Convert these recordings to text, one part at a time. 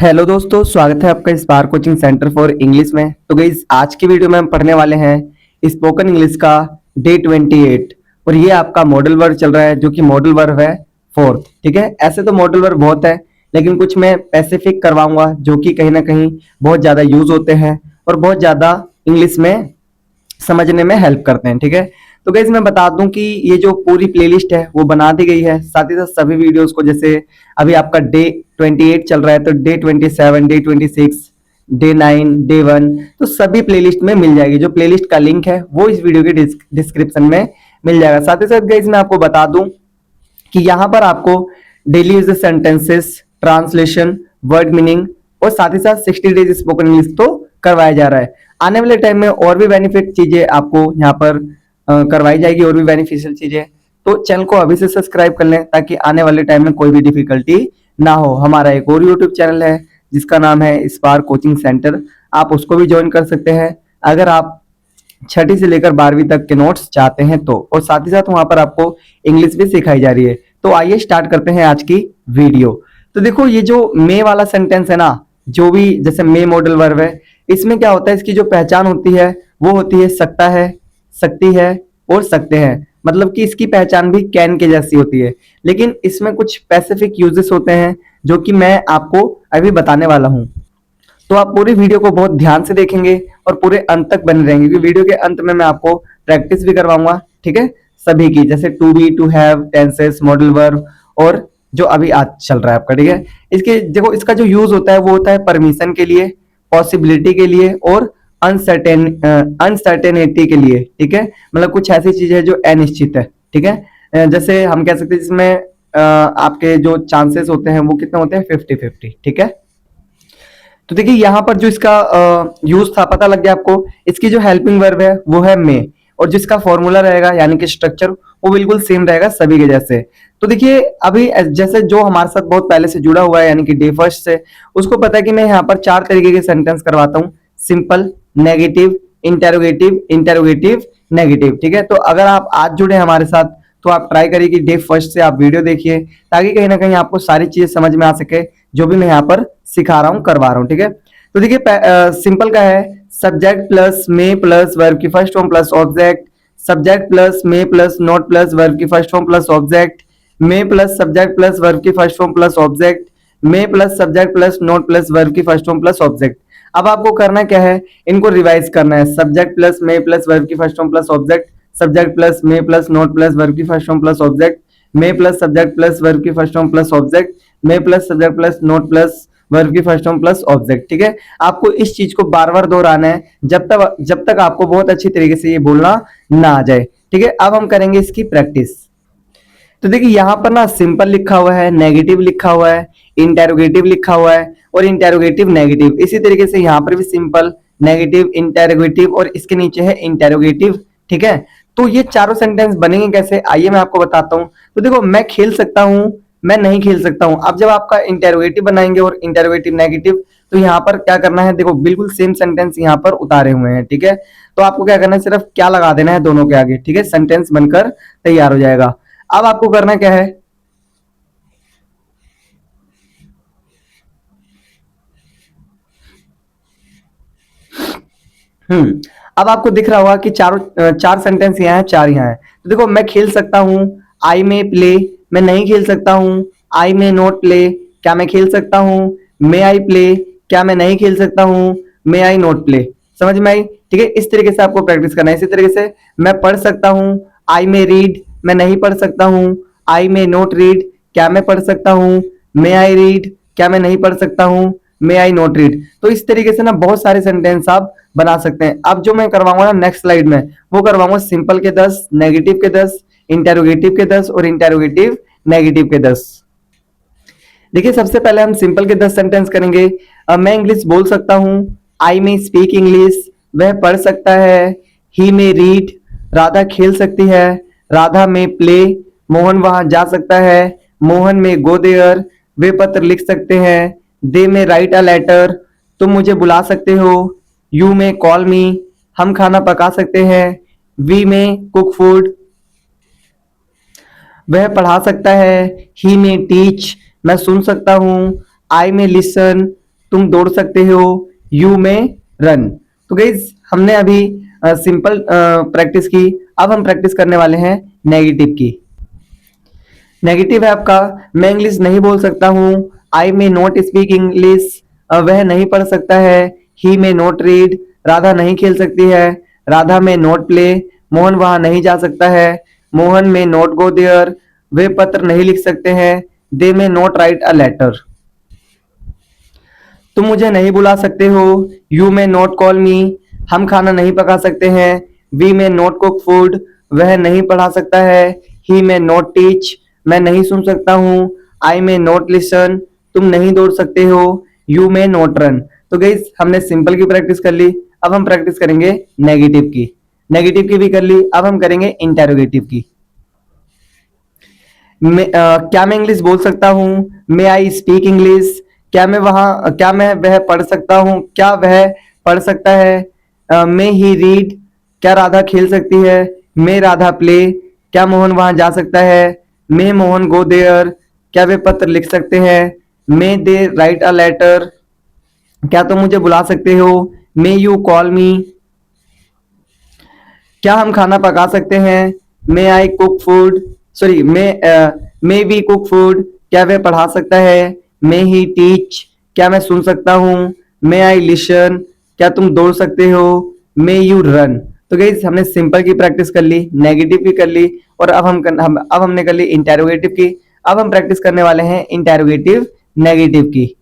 Hello दोस्तों, स्वागत है आपका spark coaching centre for English में। तो गाइस, आज की वीडियो में हम पढ़ने वाले हैं स्पोकन इंग्लिश का डे 28। और ये आपका मॉडल वर्ब चल रहा है, जो कि मॉडल वर्ब है फोर्थ। ठीक है, ऐसे तो मॉडल वर्ब बहुत है, लेकिन कुछ मैं स्पेसिफिक करवाऊंगा जो कि कहीं ना कहीं बहुत ज्यादा यूज होते हैं और बहुत ज्यादा इंग्लिश में समझने में हेल्प करते हैं। ठीक है, तो गाइस मैं बता दूं कि ये जो पूरी प्लेलिस्ट है वो बना दी गई है, साथ ही साथ सभी वीडियोस को, जैसे अभी आपका डे 28 चल रहा है तो डे 27, डे 26, डे 9, डे 1, तो सभी प्लेलिस्ट में मिल जाएगी। जो प्लेलिस्ट का लिंक है वो इस वीडियो के डिस्क्रिप्शन में मिल जाएगा। साथ ही साथ गाइस मैं आपको बता दूं कि यहाँ पर आपको daily use sentences, translation, word meaning और साथ ही साथ 60 डेज स्पोकन इंग्लिश तो करवाया जा रहा है। आने वाले टाइम में और भी बेनिफिट चीजें आपको यहाँ पर करवाई जाएगी, और भी बेनिफिशियल चीजें। तो चैनल को अभी से सब्सक्राइब कर लें ताकि आने वाले टाइम में कोई भी डिफिकल्टी ना हो। हमारा एक और यूट्यूब चैनल है जिसका नाम है स्पार्क कोचिंग सेंटर, आप उसको भी ज्वाइन कर सकते हैं अगर आप छठी से लेकर 12वीं तक के नोट्स चाहते हैं तो। और साथ ही साथ वहां पर आपको इंग्लिश भी सिखाई जा रही है। तो आइए स्टार्ट करते हैं आज की वीडियो। तो देखो, ये जो मे वाला सेंटेंस है ना, जो भी जैसे मे मॉडल वर्ब है, इसमें क्या होता है, इसकी जो पहचान होती है वो होती है सकता है, सकती है और सकते हैं। मतलब कि इसकी पहचान भी कैन के जैसी होती है, लेकिन इसमें कुछ स्पेसिफिक यूजेस होते हैं जो कि मैं आपको अभी बताने वाला हूं। तो आप पूरी वीडियो को बहुत ध्यान से देखेंगे और पूरे अंत तक बने रहेंगे, क्योंकि वीडियो के अंत में मैं आपको प्रैक्टिस भी करवाऊंगा। ठीक है, सभी की, जैसे to be, to have, tenses, modal verb और जो अभी आज चल रहा है आपका। ठीक है, इसके देखो, इसका जो यूज होता है वो होता है परमिशन के लिए, पॉसिबिलिटी के लिए और अनसर्टेनिटी के लिए। ठीक है, मतलब कुछ ऐसी चीज है जो अनिश्चित है। ठीक है, जैसे हम कह सकते हैं जिसमें आपके जो चांसेस होते हैं वो कितने होते हैं, 50-50। ठीक है, तो देखिए यहाँ पर जो इसका यूज था, पता लग गया आपको। इसकी जो हेल्पिंग वर्ब है वो है मे, और जिसका फॉर्मूला रहेगा यानी कि स्ट्रक्चर वो बिल्कुल सेम रहेगा सभी के जैसे। तो देखिए, अभी जैसे जो हमारे साथ बहुत पहले से जुड़ा हुआ है यानी कि डे फर्स्ट से, उसको पता है कि मैं यहाँ पर 4 तरीके के सेंटेंस करवाता हूँ: simple, negative, interrogative, interrogative, negative. ठीक है, तो अगर आप आज जुड़े हमारे साथ तो आप ट्राई करिए कि डे फर्स्ट से आप वीडियो देखिए, ताकि कहीं ना कहीं आपको सारी चीजें समझ में आ सके जो भी मैं यहाँ पर सिखा रहा हूँ, करवा रहा हूँ। ठीक है, तो देखिए सिंपल का है subject plus may plus verb की first form plus object, subject plus may plus not plus verb की first form plus object, may plus subject plus verb की first form plus object, may plus subject plus not plus verb की first form plus object. अब आपको करना क्या है, इनको revise करना है। Subject plus may plus verb की first form plus object, subject plus may plus not plus verb की first form plus object, may plus subject plus verb की first form plus object, may plus subject plus not plus verb की first form plus object. ठीक है, आपको इस चीज को बार बार दोहराना है जब तक आपको बहुत अच्छी तरीके से ये बोलना ना आ जाए। ठीक है, अब हम करेंगे इसकी प्रैक्टिस। तो देखिए यहाँ पर ना सिंपल लिखा हुआ है, नेगेटिव लिखा हुआ है, इंटेरोगेटिव लिखा हुआ है और इंटेरोगेटिव नेगेटिव। इसी तरीके से यहाँ पर भी सिंपल, नेगेटिव, इंटेरोगेटिव और इसके नीचे है इंटेरोगेटिव। ठीक है, तो ये चारों सेंटेंस बनेंगे कैसे, आइए मैं आपको बताता हूँ। तो देखो, मैं खेल सकता हूँ, मैं नहीं खेल सकता हूँ। अब जब आपका इंटेरोगेटिव बनाएंगे और इंटेरोगेटिव नेगेटिव, तो यहाँ पर क्या करना है, देखो बिल्कुल सेम सेंटेंस यहाँ पर उतारे हुए हैं। ठीक है, तो आपको क्या करना है, सिर्फ क्या लगा देना है दोनों के आगे। ठीक है, सेंटेंस बनकर तैयार हो जाएगा। अब आपको करना क्या है, अब आपको दिख रहा होगा कि चार सेंटेंस यहाँ है, चार यहाँ है। तो देखो, मैं खेल सकता हूँ, आई मे प्ले। मैं नहीं खेल सकता हूँ, आई मे नॉट प्ले। क्या मैं खेल सकता हूँ, मे आई प्ले। क्या मैं नहीं खेल सकता हूँ, मे आई नॉट प्ले। समझ में आई? ठीक है, इस तरीके से आपको प्रैक्टिस करना है। इसी तरीके से मैं पढ़ सकता हूँ, आई मे रीड। मैं नहीं पढ़ सकता हूँ, आई मे नॉट रीड। क्या मैं पढ़ सकता हूँ, मे आई रीड। क्या मैं नहीं पढ़ सकता हूँ, मे आई नॉट रीड। तो इस तरीके से ना बहुत सारे सेंटेंस आप बना सकते हैं। अब जो मैं करवाऊंगा ना नेक्स्ट स्लाइड में, वो करवाऊंगा सिंपल के 10, नेगेटिव के 10, इंटेरोगेटिव के 10 और इंटेरोगेटिव नेगेटिव के 10। देखिए, सबसे पहले हम सिंपल के 10 सेंटेंस करेंगे। मैं इंग्लिश बोल सकता हूँ, आई मे स्पीक इंग्लिश। वह पढ़ सकता है, ही मे रीड। राधा खेल सकती है, राधा में प्ले। मोहन वहां जा सकता है, मोहन में गो देयर। वे पत्र लिख सकते हैं, दे में राइट अ लेटर। तुम मुझे बुला सकते हो, यू में कॉल मी। हम खाना पका सकते हैं, वी में कुक फूड। वह पढ़ा सकता है, ही में टीच। मैं सुन सकता हूँ, आई में लिसन। तुम दौड़ सकते हो, यू में रन। तो गाइस हमने अभी सिंपल प्रैक्टिस की, अब हम प्रैक्टिस करने वाले हैं नेगेटिव की। नेगेटिव है आपका, मैं इंग्लिश नहीं बोल सकता हूँ, आई मे नॉट स्पीक इंग्लिश, वह नहीं पढ़ सकता है, ही मे नॉट रीड, राधा नहीं खेल सकती है, राधा में नॉट प्ले, मोहन वहां नहीं जा सकता है, मोहन में नॉट गो देयर, वे पत्र नहीं लिख सकते हैं, दे में नॉट राइट अ लेटर। तुम मुझे नहीं बुला सकते हो, यू में नॉट कॉल मी, हम खाना नहीं पका सकते हैं, वी में नॉट कुक फूड, वह नहीं पढ़ा सकता है, ही में नॉट टीच, मैं नहीं सुन सकता हूँ, आई में नॉट लिसन, तुम नहीं दौड़ सकते हो, यू में नॉट रन। तो गाइस हमने सिंपल की प्रैक्टिस कर ली, अब हम प्रैक्टिस करेंगे नेगेटिव की। नेगेटिव की भी कर ली, अब हम करेंगे इंटेरोगेटिव की। क्या मैं इंग्लिश बोल सकता हूँ, मे आई स्पीक इंग्लिश, क्या मैं वह पढ़ सकता हूँ, क्या वह पढ़ सकता है, मे ही रीड, क्या राधा खेल सकती है, मे राधा प्ले, क्या मोहन वहां जा सकता है, मे मोहन गो देयर, क्या वे पत्र लिख सकते हैं, may they right a letter, क्या तुम मुझे बुला सकते हो, मे यू कॉल मी, क्या हम खाना पका सकते हैं, may I cook food, sorry may we cook food, क्या वह पढ़ा सकता है, मे ही टीच, क्या मैं सुन सकता हूँ, मे आई लिसन, क्या तुम दौड़ सकते हो, मे यू रन। तो गाइस हमने सिंपल की प्रैक्टिस कर ली, नेगेटिव की कर ली, और अब हमने कर ली इंटेरोगेटिव की। अब हम प्रैक्टिस करने वाले हैं इंटेरोगेटिव नेगेटिव की।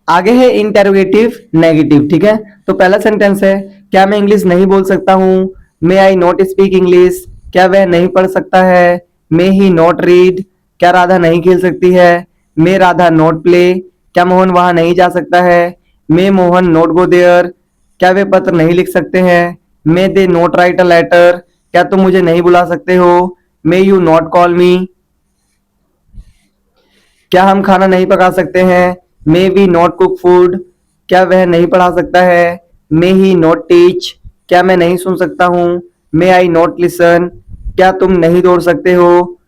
आगे है इंटेरोगेटिव नेगेटिव, ठीक है। तो पहला सेंटेंस है, क्या मैं इंग्लिश नहीं बोल सकता हूँ, मे आई नॉट स्पीक इंग्लिश, क्या वह नहीं पढ़ सकता है, मे ही नॉट रीड, क्या राधा नहीं खेल सकती है, मे राधा नॉट प्ले, क्या मोहन वहां नहीं जा सकता है, may Mohan not go there, क्या वे पत्र नहीं लिख सकते हैं, may they not write a letter, क्या तुम मुझे नहीं बुला सकते हो, may you not call me, क्या हम खाना नहीं पका सकते हैं, may we not cook food, क्या वह नहीं पढ़ा सकता है, मे ही नॉट टीच, क्या मैं नहीं सुन सकता हूँ, मे आई नॉट लिसन, क्या तुम नहीं दौड़ सकते हो,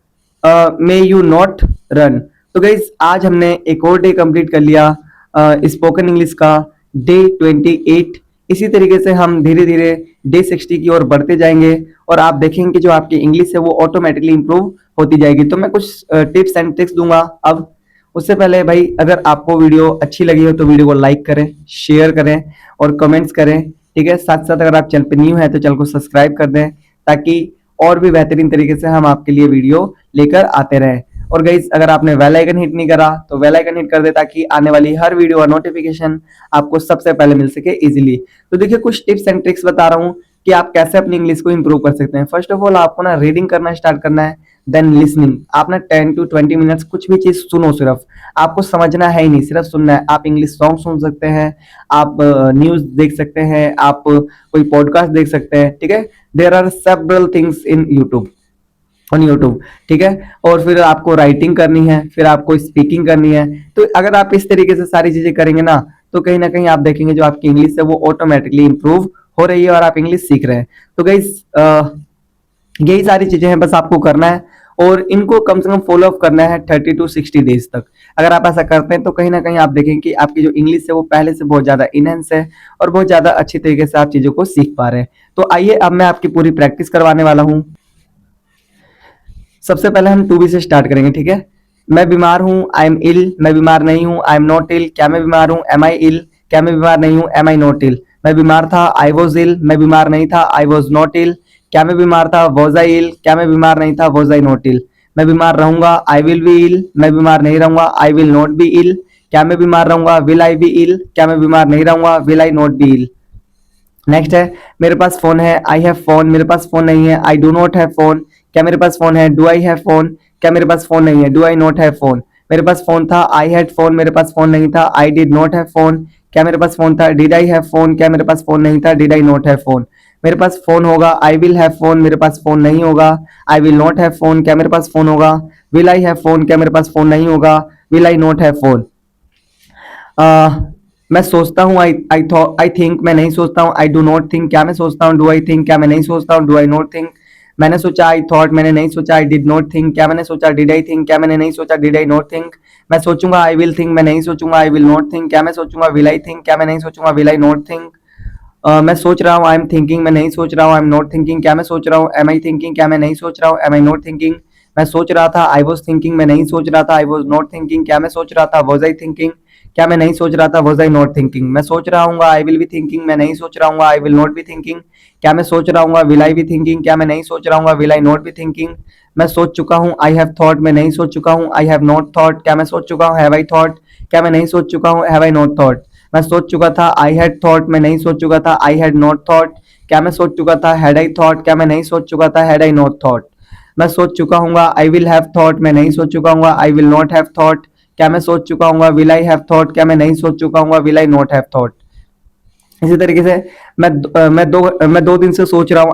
मे यू नॉट रन। तो गाइज आज हमने एक और डे कंप्लीट कर लिया स्पोकन इंग्लिश का, डे 28। इसी तरीके से हम धीरे धीरे डे 60 की ओर बढ़ते जाएंगे, और आप देखेंगे कि जो आपकी इंग्लिश है वो ऑटोमेटिकली इंप्रूव होती जाएगी। तो मैं कुछ टिप्स एंड ट्रिक्स दूंगा। अब उससे पहले भाई, अगर आपको वीडियो अच्छी लगी हो तो वीडियो को लाइक करें, शेयर करें और कमेंट्स करें, ठीक है। साथ साथ अगर आप चैनल पे न्यू है तो चैनल को सब्सक्राइब कर दें, ताकि और भी बेहतरीन तरीके से हम आपके लिए वीडियो लेकर आते रहें। और गाइस अगर आपने बेल आइकन हिट नहीं करा तो बेल आइकन हिट कर दे, ताकि आने वाली हर वीडियो का नोटिफिकेशन आपको सबसे पहले मिल सके इजीली। तो देखिए कुछ टिप्स एंड ट्रिक्स बता रहा हूँ कि आप कैसे अपनी इंग्लिश को इंप्रूव कर सकते हैं। फर्स्ट ऑफ ऑल आपको ना रीडिंग करना स्टार्ट करना है, देन लिसनिंग। आप ना 10 to 20 मिनट्स कुछ भी चीज सुनो, सिर्फ आपको समझना है ही नहीं, सिर्फ सुनना है। आप इंग्लिश सॉन्ग सुन सकते हैं, आप न्यूज देख सकते हैं, आप कोई पॉडकास्ट देख सकते हैं, ठीक है। There are several things in YouTube, on YouTube, ठीक है। और फिर आपको राइटिंग करनी है, फिर आपको स्पीकिंग करनी है। तो अगर आप इस तरीके से सारी चीजें करेंगे ना, तो कहीं ना कहीं आप देखेंगे जो आपकी इंग्लिश है वो ऑटोमेटिकली इंप्रूव हो रही है और आप इंग्लिश सीख रहे हैं। तो गाइस यही सारी चीजें हैं, बस आपको करना है, और इनको कम से कम फॉलो अप करना है 30 to 60 डेज तक। अगर आप ऐसा करते हैं तो कहीं ना कहीं आप देखेंगे कि आपकी जो इंग्लिश है वो पहले से बहुत ज्यादा इनहेंस है, और बहुत ज्यादा अच्छी तरीके से आप चीजों को सीख पा रहे हैं। तो आइए अब मैं आपकी पूरी प्रैक्टिस करवाने वाला हूँ। सबसे पहले हम टू बी से स्टार्ट करेंगे, ठीक है। मैं बीमार हूँ, आई एम इल, मैं बीमार नहीं हूँ, आई एम नॉट इल, क्या मैं बीमार हूँ, एम आई इल, क्या मैं बीमार नहीं हूँ, एम आई नॉट इल। मैं बीमार था, आई वॉज इल, मैं बीमार नहीं था, आई वॉज नॉट इल, क्या मैं बीमार था, वॉज आई इल, क्या मैं बीमार नहीं था, वॉज आई नॉट इल। मैं बीमार रहूंगा, आई विल बी इल, मैं बीमार नहीं रहूंगा, I will not be ill, क्या मैं बीमार रहूंगा, विल आई बी इल, क्या मैं बीमार नहीं रहूंगा, will I not be ill. Next है, मेरे पास फोन है, आई हैव फोन, मेरे पास फोन नहीं है, I do not have phone, क्या मेरे पास फोन है, डू आई हैव फोन, क्या मेरे पास फोन नहीं है, do I not have phone. मेरे पास फोन था, आई हैड फोन, मेरे पास फोन नहीं था, I did not have phone, क्या मेरे पास फोन था, डिड आई हैव फोन, क्या मेरे पास फोन नहीं था, did I not have phone. मेरे पास फोन होगा, आई विल हैव फोन, मेरे पास फोन नहीं होगा, आई विल नॉट हैव फोन, क्या मेरे पास फोन होगा, विल आई हैव फोन, क्या मेरे पास फोन नहीं होगा, will I not have phone. मैं सोचता हूँ, आई थिंक, मैं नहीं सोचता हूँ, आई डू नॉट थिंक, क्या मैं सोचता हूँ, डू आई थिंक, क्या मैं नहीं सोचता हूँ, डू आई नॉट थिंक। मैंने सोचा, आई थॉट, मैंने नहीं सोचा, आई डिड नॉट थिंक, क्या मैंने सोचा, डिड आई थिंक, क्या मैंने नहीं सोचा, डिड आई नॉट थिंक, मैं सोचूंगा, आई विल थिंक, मैं नहीं सोचूंगा, आई विल नॉट थिंक, क्या मैं सोचूंगा, विल आई थिंक, क्या मैं नहीं सोचूंगा, विल आई नॉट थिंक, मैं सोच रहा हूँ, आई एम थिंकिंग, मैं नहीं सोच रहा हूँ, आई एम नॉट थिंकिंग, क्या मैं सोच रहा हूँ, एम आई थिंकिंग, क्या मैं नहीं सोच रहा हूँ, एम आई नॉट थिंकिंग, मैं सोच रहा था, आई वॉज थिंकिंग, मैं नहीं सोच रहा था, आई वॉज नॉट थिंकिंग, क्या मैं सोच रहा था, वॉज आई थिंकिंग, क्या मैं नहीं सोच रहा था, वॉज आई नॉट थिंकिंग, मैं सोच रहा हूँ, आई विल बी थिंकिंग, मैं नहीं सोच रहा हूँ, I will not be thinking, क्या मैं सोच रहा हूँ, विल आई बी थिंकिंग, क्या मैं नहीं सोच रहा हूँ, will I not be thinking, मैं सोच चुका हूँ, आई हैव थॉट, मैं नहीं सोच चुका हूँ, आई हैव नॉट थॉट, क्या मैं सोच चुका हूँ, हैव आई थॉट, क्या मैं नहीं सोच चुका हूँ, हैव आई नॉट थॉट, मैं सोच चुका था, आई हैड थॉट, मैं नहीं सोच चुका था, आई हैड नॉट थॉट, क्या मैं सोच चुका था, हैड आई थॉट, क्या मैं नहीं सोच चुका था, हैड आई नॉट थॉट, मैं सोच चुका हूँ, आई विल हैव थॉट, मैं नहीं सोच चुका हूँ, I will not have thought, क्या मैं सोच चुका हूँ, विल आई हैव थॉट, क्या मैं नहीं सोच चुका हूँ, will I not have thought. इसी तरीके से मैं 2 दिन से सोच रहा हूँ,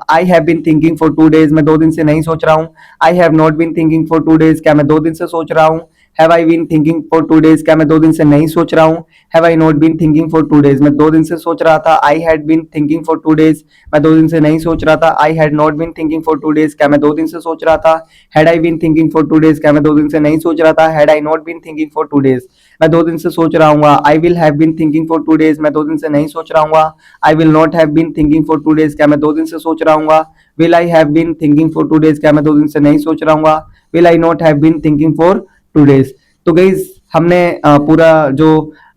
I have been thinking for 2 days, मैं 2 दिन से नहीं सोच रहा हूँ, I have not been thinking for 2 days, क्या मैं 2 दिन से सोच रहा हूँ, have I been thinking for 2 days, क्या मैं 2 दिन से नहीं सोच रहा हूँ, have I not been thinking for 2 days, मैं 2 दिन से सोच रहा था, I had been thinking for 2 days, मैं 2 दिन से नहीं सोच रहा था, I had not been thinking for 2 days, क्या मैं 2 दिन से सोच रहा था, had I been thinking for 2 days, क्या मैं 2 दिन से नहीं सोच रहा था, had I not been thinking for 2 days, मैं 2 दिन से सोच रहा हूँ, I will have been thinking for 2 days, मैं 2 दिन से नहीं सोच रहा हूँ, I will not have been thinking for 2 days, क्या मैं 2 दिन से सोच रहा हूँ, will I have been thinking for 2 days, क्या मैं 2 दिन से नहीं सोच रहा हूँ, will I not have been thinking for 2 days. तो गाइज हमने पूरा जो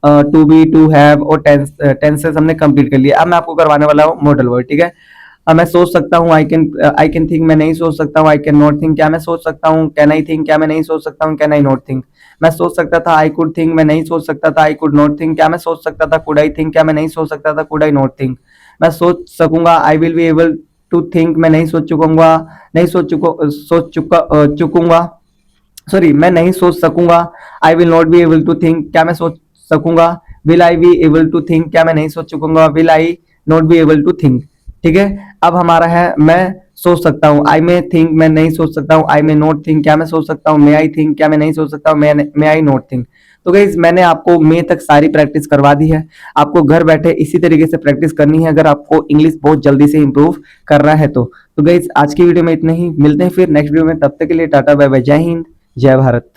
टू बी, टू हैव और टेंसेस हमने कंप्लीट कर लिया। अब मैं आपको करवाने वाला हूँ मॉडल वर्ड, ठीक है। अब मैं सोच सकता हूँ, आई कैन थिंक, मैं नहीं सोच सकता हूँ, आई कैन नॉट थिंक, क्या मैं सोच सकता हूँ, कैन आई थिंक, क्या मैं नहीं सोच सकता हूँ, कैन आई नॉट थिंक, मैं सोच सकता था, आई कुड थिंक, मैं नहीं सोच सकता था, आई कुड नॉट थिंक, क्या मैं सोच सकता था, कुड आई थिंक, क्या मैं नहीं सोच सकता था, कुड आई नॉट थिंक, मैं सोच सकूंगा, I will be able to think, मैं नहीं सोच चुकूंगा, नहीं चुकूंगा, सॉरी, मैं नहीं सोच सकूंगा, I will not be able to think, क्या मैं सोच सकूंगा, will I be able to think, क्या मैं नहीं सोच चुकूंगा, will I not be able to think. ठीक है। अब हमारा है मैं सोच सकता हूँ, आई मे थिंक, मैं नहीं सोच सकता हूँ, आई मे नॉट थिंक, क्या मैं सोच सकता हूँ, मे आई थिंक, क्या मैं नहीं सोच सकता हूँ, मे आई नॉट थिंक। तो गाइज मैंने आपको मे तक सारी प्रैक्टिस करवा दी है, आपको घर बैठे इसी तरीके से प्रैक्टिस करनी है अगर आपको इंग्लिश बहुत जल्दी से इंप्रूव करना है। तो गाइज आज की वीडियो में इतना ही, मिलते हैं फिर नेक्स्ट वीडियो में, तब तक के लिए टाटा बाय बाय, जय हिंद, जय भारत।